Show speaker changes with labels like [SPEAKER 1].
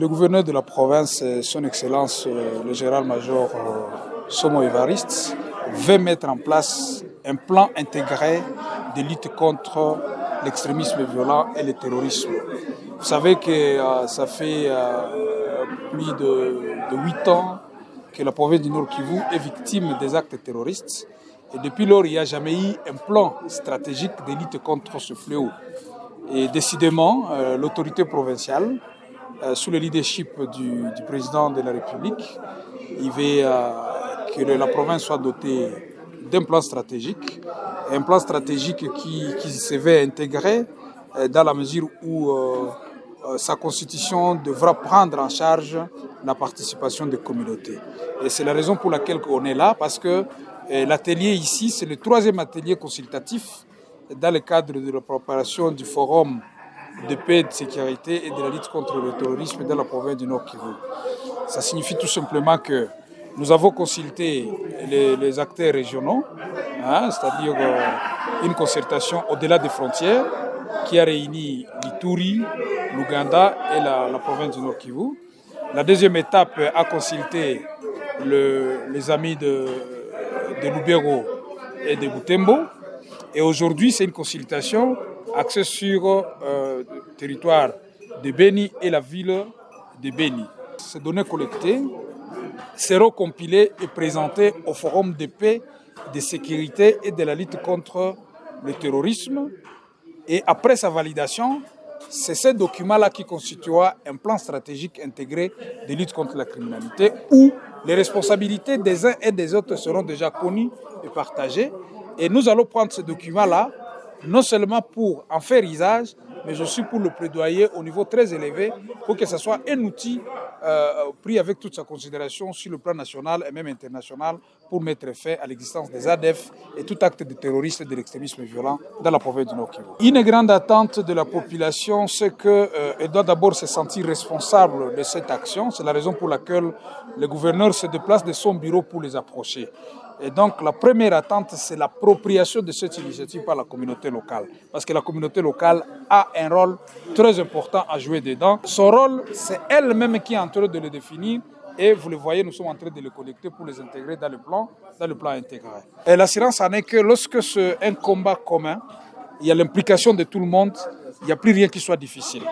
[SPEAKER 1] Le gouverneur de la province, son Excellence le général-major Somo Evariste, veut mettre en place un plan intégré de lutte contre l'extrémisme violent et le terrorisme. Vous savez que ça fait plus de 8 ans que la province du Nord Kivu est victime des actes terroristes. Et depuis lors, il n'y a jamais eu un plan stratégique de lutte contre ce fléau. Et décidément, l'autorité provinciale, sous le leadership du président de la République, il veut que la province soit dotée d'un plan stratégique, un plan stratégique qui se veut intégrer dans la mesure où sa constitution devra prendre en charge la participation des communautés. Et c'est la raison pour laquelle on est là, parce que l'atelier ici, c'est le 3e atelier consultatif dans le cadre de la préparation du forum de paix, de sécurité et de la lutte contre le terrorisme dans la province du Nord Kivu. Ça signifie tout simplement que nous avons consulté les acteurs régionaux, c'est-à-dire une concertation au-delà des frontières qui a réuni l'Ituri, l'Ouganda et la province du Nord Kivu. La deuxième étape a consulté les amis de Lubero et de Butembo. Et aujourd'hui, c'est une consultation axée sur le territoire de Beni et la ville de Beni. Ces données collectées seront compilées et présentées au Forum de paix, de sécurité et de la lutte contre le terrorisme. Et après sa validation, c'est ce document-là qui constituera un plan stratégique intégré de lutte contre la criminalité où les responsabilités des uns et des autres seront déjà connues et partagées. Et nous allons prendre ce document-là, non seulement pour en faire usage, mais aussi pour le plaidoyer au niveau très élevé, pour que ce soit un outil pris avec toute sa considération sur le plan national et même international pour mettre fin à l'existence des ADF et tout acte de terrorisme et de l'extrémisme violent dans la province du Nord Kivu. Une grande attente de la population, c'est qu'elle doit d'abord se sentir responsable de cette action. C'est la raison pour laquelle le gouverneur se déplace de son bureau pour les approcher. Et donc, la première attente, c'est l'appropriation de cette initiative par la communauté locale. Parce que la communauté locale a un rôle très important à jouer dedans. Son rôle, c'est elle-même qui est en train de le définir. Et vous le voyez, nous sommes en train de le collecter pour les intégrer dans le plan intégré. Et l'assurance en est que lorsque c'est un combat commun, il y a l'implication de tout le monde, il n'y a plus rien qui soit difficile.